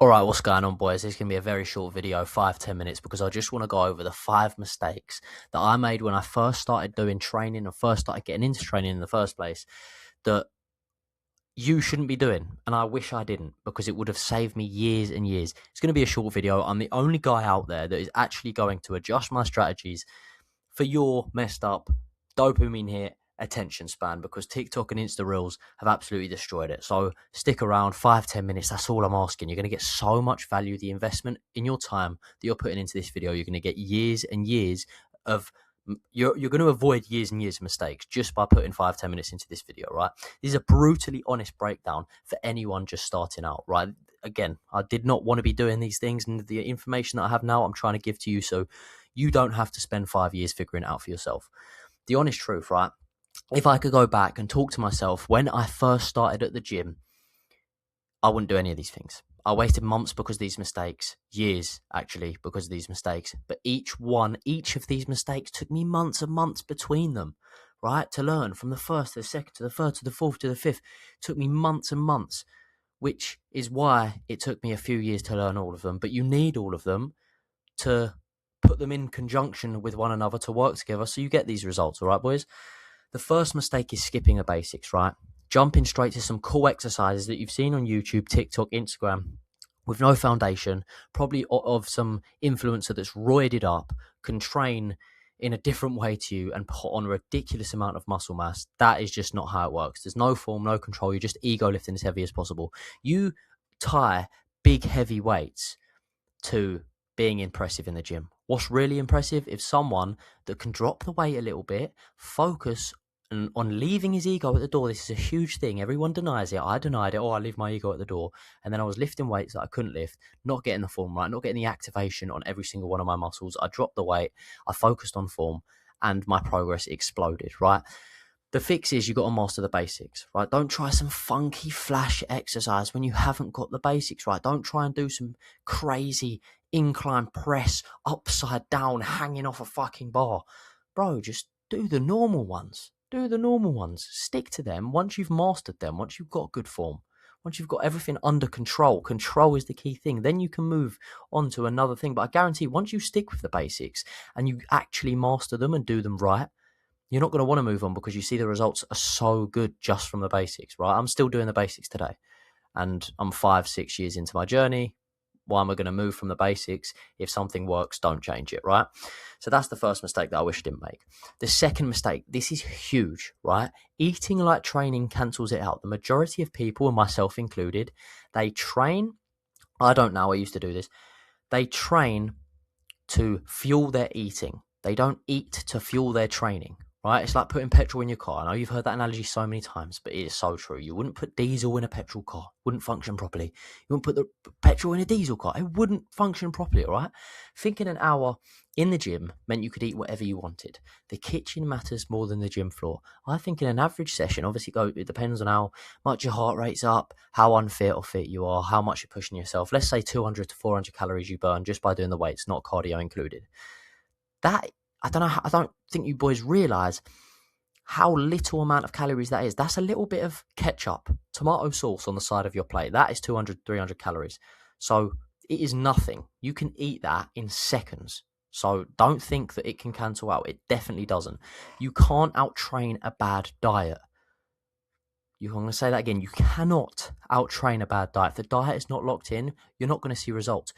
All right, what's going on, boys? This is going to be a very short video, 5-10 minutes, because I just want to go over the 5 mistakes that I made when I first started doing training and first started getting into training in the first place that you shouldn't be doing. And I wish I didn't, because it would have saved me years and years. It's going to be a short video. I'm the only guy out there that is actually going to adjust my strategies for your messed up dopamine hit attention span, because TikTok and Insta Reels have absolutely destroyed it. So stick around, 5-10 minutes. That's all I'm asking. You're going to get so much value. The investment in your time that you're putting into this video, you're going to get years and years of. You're going to avoid years and years of mistakes just by putting 5-10 minutes into this video, right? This is a brutally honest breakdown for anyone just starting out, right? Again, I did not want to be doing these things, and the information that I have now, I'm trying to give to you so you don't have to spend 5 years figuring it out for yourself. The honest truth, right? If I could go back and talk to myself when I first started at the gym, I wouldn't do any of these things. I wasted months because of these mistakes, years actually because of these mistakes. But each of these mistakes took me months and months between them, right? To learn from the first to the second to the third to the fourth to the fifth. It took me months and months, which is why it took me a few years to learn all of them. But you need all of them to put them in conjunction with one another to work together so you get these results, all right, boys? The first mistake is skipping the basics, right? Jumping straight to some cool exercises that you've seen on YouTube, TikTok, Instagram, with no foundation, probably of some influencer that's roided up, can train in a different way to you and put on a ridiculous amount of muscle mass. That is just not how it works. There's no form, no control. You're just ego lifting as heavy as possible. You tie big, heavy weights to being impressive in the gym. What's really impressive is someone that can drop the weight a little bit, focus on leaving his ego at the door. This is a huge thing. Everyone denies it. I denied it. Oh, I leave my ego at the door. And then I was lifting weights that I couldn't lift, not getting the form right, not getting the activation on every single one of my muscles. I dropped the weight. I focused on form and my progress exploded, right? The fix is you got to master the basics, right? Don't try some funky flash exercise when you haven't got the basics right. Don't try and do some crazy incline press upside down hanging off a fucking bar. Bro, just do the normal ones. Do the normal ones. Stick to them. Once you've mastered them, once you've got good form, once you've got everything under control, control is the key thing. Then you can move on to another thing. But I guarantee once you stick with the basics and you actually master them and do them right, you're not going to want to move on because you see the results are so good just from the basics, right? I'm still doing the basics today and I'm 5-6 years into my journey. Why am I going to move from the basics? If something works, don't change it, right? So that's the first mistake that I wish I didn't make. The second mistake, this is huge, right? Eating like training cancels it out. The majority of people, and myself included, they train. I don't know. I used to do this. They train to fuel their eating. They don't eat to fuel their training. Right? It's like putting petrol in your car. I know you've heard that analogy so many times, but it is so true. You wouldn't put diesel in a petrol car. It wouldn't function properly. You wouldn't put the petrol in a diesel car. It wouldn't function properly, all right? Thinking an hour in the gym meant you could eat whatever you wanted. The kitchen matters more than the gym floor. I think in an average session, obviously it depends on how much your heart rate's up, how unfit or fit you are, how much you're pushing yourself. Let's say 200 to 400 calories you burn just by doing the weights, not cardio included. That I don't think you boys realise how little amount of calories that is. That's a little bit of ketchup, tomato sauce on the side of your plate. That is 200, 300 calories. So it is nothing. You can eat that in seconds. So don't think that it can cancel out. It definitely doesn't. You can't out-train a bad diet. I'm going to say that again. You cannot out-train a bad diet. If the diet is not locked in, you're not going to see results.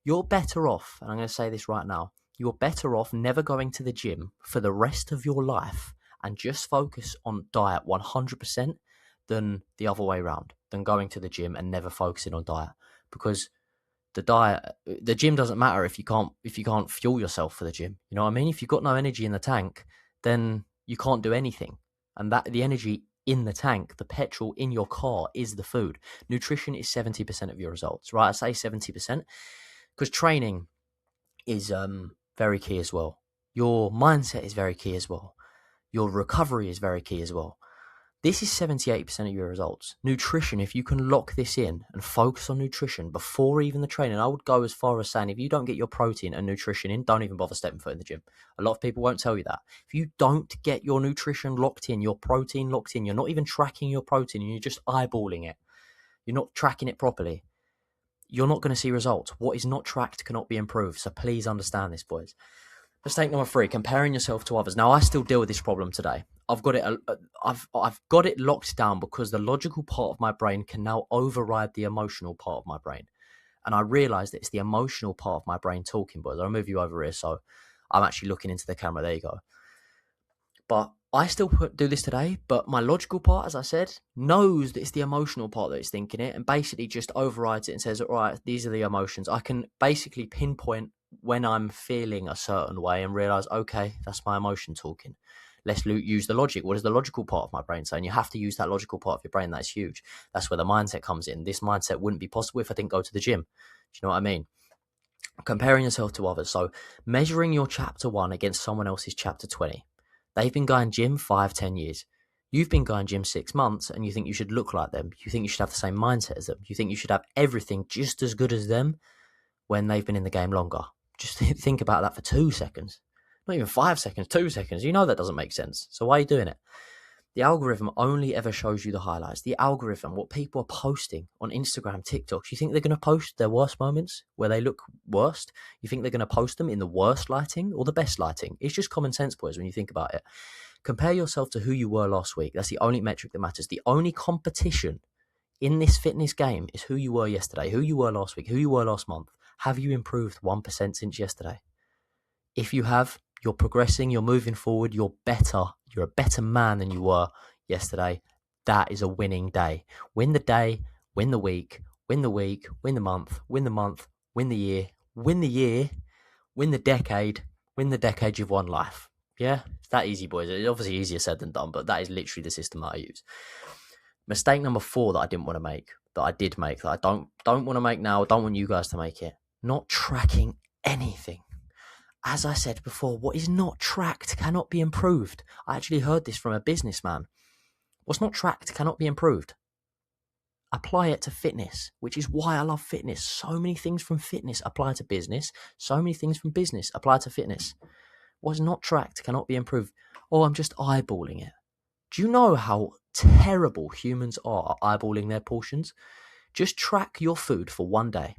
You're better off, and I'm going to say this right now, you're better off never going to the gym for the rest of your life and just focus on diet 100% than the other way around, than going to the gym and never focusing on diet. Because the gym doesn't matter if you can't fuel yourself for the gym. You know what I mean? If you've got no energy in the tank, then you can't do anything. And that the energy in the tank, the petrol in your car is the food. Nutrition is 70% of your results, right? I say 70% because training is very key as well. Your mindset is very key as well. Your recovery is very key as well. This is 78% of your results. Nutrition, if you can lock this in and focus on nutrition before even the training, I would go as far as saying if you don't get your protein and nutrition in, don't even bother stepping foot in the gym. A lot of people won't tell you that. If you don't get your nutrition locked in, your protein locked in, you're not even tracking your protein and you're just eyeballing it. You're not tracking it properly. you're not going to see results. What is not tracked cannot be improved. So please understand this, boys. Mistake number 3, comparing yourself to others. Now, I still deal with this problem today. I've got it locked down because the logical part of my brain can now override the emotional part of my brain. And I realize that it's the emotional part of my brain talking, boys. I'll move you over here so I'm actually looking into the camera. There you go. But I still do this today, but my logical part, as I said, knows that it's the emotional part that is thinking it and basically just overrides it and says, all right, these are the emotions. I can basically pinpoint when I'm feeling a certain way and realize, okay, that's my emotion talking. Let's use the logic. What is the logical part of my brain saying? You have to use that logical part of your brain. That's huge. That's where the mindset comes in. This mindset wouldn't be possible if I didn't go to the gym. Do you know what I mean? Comparing yourself to others. So measuring your chapter 1 against someone else's chapter 20. They've been going gym 5-10 years. You've been going gym 6 months and you think you should look like them. You think you should have the same mindset as them. You think you should have everything just as good as them when they've been in the game longer. Just think about that for 2 seconds. Not even 5 seconds, 2 seconds. You know that doesn't make sense. So why are you doing it? The algorithm only ever shows you the highlights. The algorithm, what people are posting on Instagram, TikTok, you think they're going to post their worst moments where they look worst? You think they're going to post them in the worst lighting or the best lighting? It's just common sense, boys, when you think about it. Compare yourself to who you were last week. That's the only metric that matters. The only competition in this fitness game is who you were yesterday, who you were last week, who you were last month. Have you improved 1% since yesterday? If you have, you're progressing, you're moving forward, you're better. You're a better man than you were yesterday. That is a winning day. Win the day, win the week, win the week, win the month, win the month, win the year, win the year, win the decade you've won life. Yeah, it's that easy, boys. It's obviously easier said than done, but that is literally the system that I use. Mistake number 4 that I didn't want to make, that I did make, that I don't want to make now, I don't want you guys to make it. Not tracking anything. As I said before, what is not tracked cannot be improved. I actually heard this from a businessman. What's not tracked cannot be improved. Apply it to fitness, which is why I love fitness. So many things from fitness apply to business. So many things from business apply to fitness. What's not tracked cannot be improved. Oh, I'm just eyeballing it. Do you know how terrible humans are at eyeballing their portions? Just track your food for one day.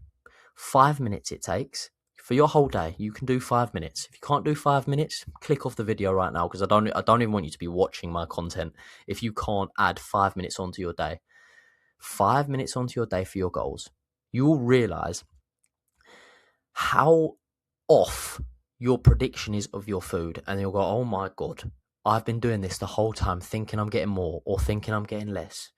5 minutes it takes. For your whole day, you can do 5 minutes. If you can't do 5 minutes, click off the video right now because I don't even want you to be watching my content if you can't add 5 minutes onto your day. 5 minutes onto your day for your goals. You will realize how off your prediction is of your food and you'll go, oh my God, I've been doing this the whole time thinking I'm getting more or thinking I'm getting less.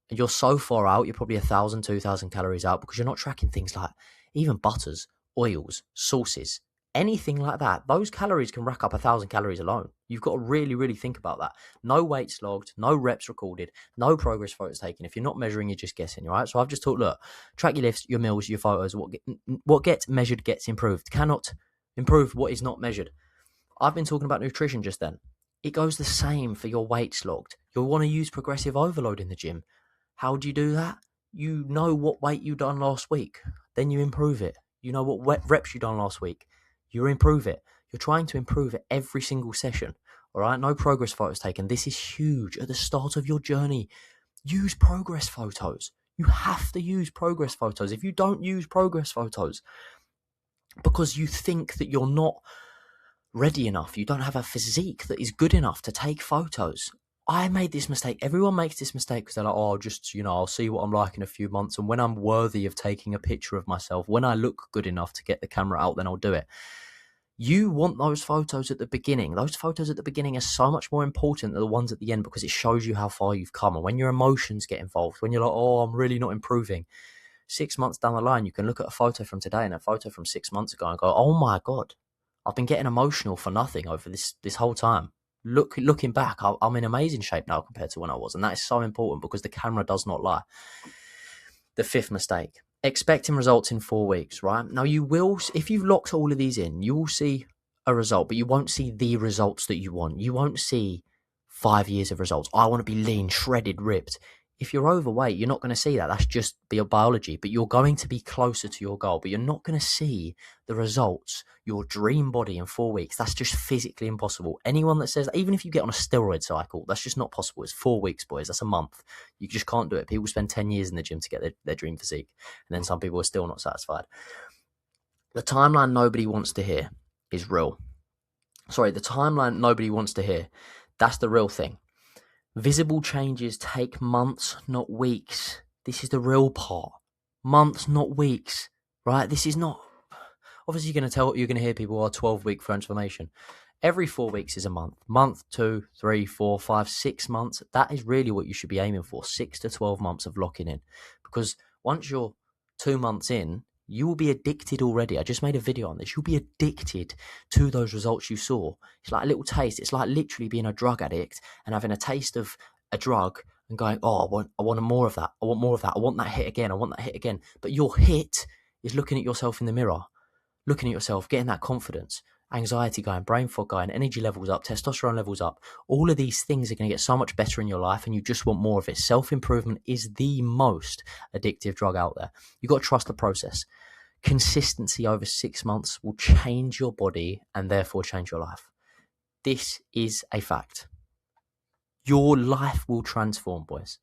And you're so far out, you're probably 1,000, 2,000 calories out because you're not tracking things like even butters, oils, sauces, anything like that. Those calories can rack up 1,000 calories alone. You've got to really, really think about that. No weights logged, no reps recorded, no progress photos taken. If you're not measuring, you're just guessing, right? So I've just taught, look, track your lifts, your meals, your photos. What gets measured gets improved. Cannot improve what is not measured. I've been talking about nutrition just then. It goes the same for your weights logged. You'll want to use progressive overload in the gym. How do you do that? You know what weight you done last week. Then you improve it. You know what reps you done last week. You improve it. You're trying to improve it every single session. All right? No progress photos taken. This is huge at the start of your journey. Use progress photos. You have to use progress photos. If you don't use progress photos because you think that you're not ready enough, you don't have a physique that is good enough to take photos. I made this mistake. Everyone makes this mistake because they're like, oh, just, I'll see what I'm like in a few months. And when I'm worthy of taking a picture of myself, when I look good enough to get the camera out, then I'll do it. You want those photos at the beginning. Those photos at the beginning are so much more important than the ones at the end because it shows you how far you've come. And when your emotions get involved, when you're like, oh, I'm really not improving, 6 months down the line, you can look at a photo from today and a photo from 6 months ago and go, oh my God, I've been getting emotional for nothing over this whole time. Looking back, I'm in amazing shape now compared to when I was. And that is so important because the camera does not lie. The 5th mistake, expecting results in 4 weeks, right? Now you will, if you've locked all of these in, you will see a result, but you won't see the results that you want. You won't see 5 years of results. I want to be lean, shredded, ripped. If you're overweight, you're not going to see that. That's just biology, but you're going to be closer to your goal, but you're not going to see the results, your dream body in 4 weeks. That's just physically impossible. Anyone that says, even if you get on a steroid cycle, that's just not possible. It's 4 weeks, boys. That's a month. You just can't do it. People spend 10 years in the gym to get their dream physique. And then some people are still not satisfied. The timeline nobody wants to hear is real. Sorry, the timeline nobody wants to hear. That's the real thing. Visible changes take months, not weeks. This is the real part. Months, not weeks, right? This is not... Obviously, you're going to hear people, 12-week transformation. Every 4 weeks is a month. Month, 2, 3, 4, 5, 6 months. That is really what you should be aiming for. 6 to 12 months of locking in. Because once you're 2 months in, you will be addicted already. I just made a video on this. You'll be addicted to those results you saw. It's like a little taste. It's like literally being a drug addict and having a taste of a drug and going, oh, I want more of that. I want more of that. I want that hit again. I want that hit again. But your hit is looking at yourself in the mirror, looking at yourself, getting that confidence, anxiety going, brain fog going, energy levels up, testosterone levels up. All of these things are going to get so much better in your life and you just want more of it. Self-improvement is the most addictive drug out there. You've got to trust the process. Consistency over 6 months will change your body and therefore change your life. This is a fact. Your life will transform, boys.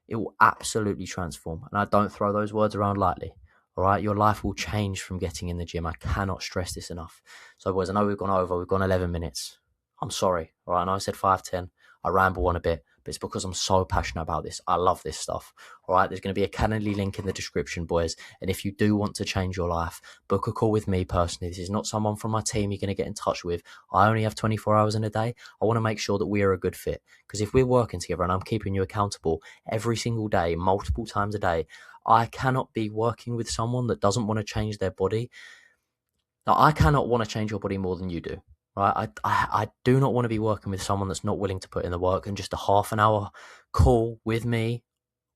It will absolutely transform. And I don't throw those words around lightly. All right, your life will change from getting in the gym. I cannot stress this enough. So, boys, I know we've gone 11 minutes. I'm sorry. All right, I know I said 5-10. I ramble on a bit, but it's because I'm so passionate about this. I love this stuff. All right, there's going to be a Calendly link in the description, boys. And if you do want to change your life, book a call with me personally. This is not someone from my team you're going to get in touch with. I only have 24 hours in a day. I want to make sure that we are a good fit. Because if we're working together and I'm keeping you accountable every single day, multiple times a day, I cannot be working with someone that doesn't want to change their body. Now, I cannot want to change your body more than you do. Right? I do not want to be working with someone that's not willing to put in the work. And just a half an hour call with me,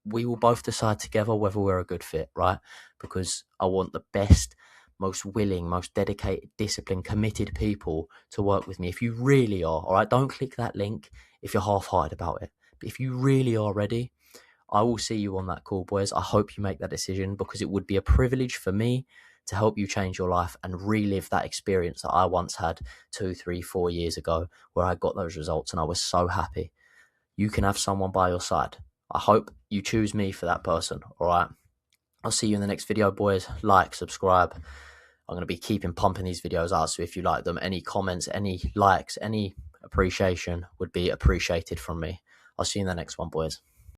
we will both decide together whether we're a good fit, right? Because I want the best, most willing, most dedicated, disciplined, committed people to work with me. If you really are, all right, don't click that link if you're half-hearted about it. But if you really are ready, I will see you on that call, boys. I hope you make that decision because it would be a privilege for me to help you change your life and relive that experience that I once had 2, 3, 4 years ago where I got those results and I was so happy. You can have someone by your side. I hope you choose me for that person, all right? I'll see you in the next video, boys. Like, subscribe. I'm going to be keeping pumping these videos out, so if you like them, any comments, any likes, any appreciation would be appreciated from me. I'll see you in the next one, boys.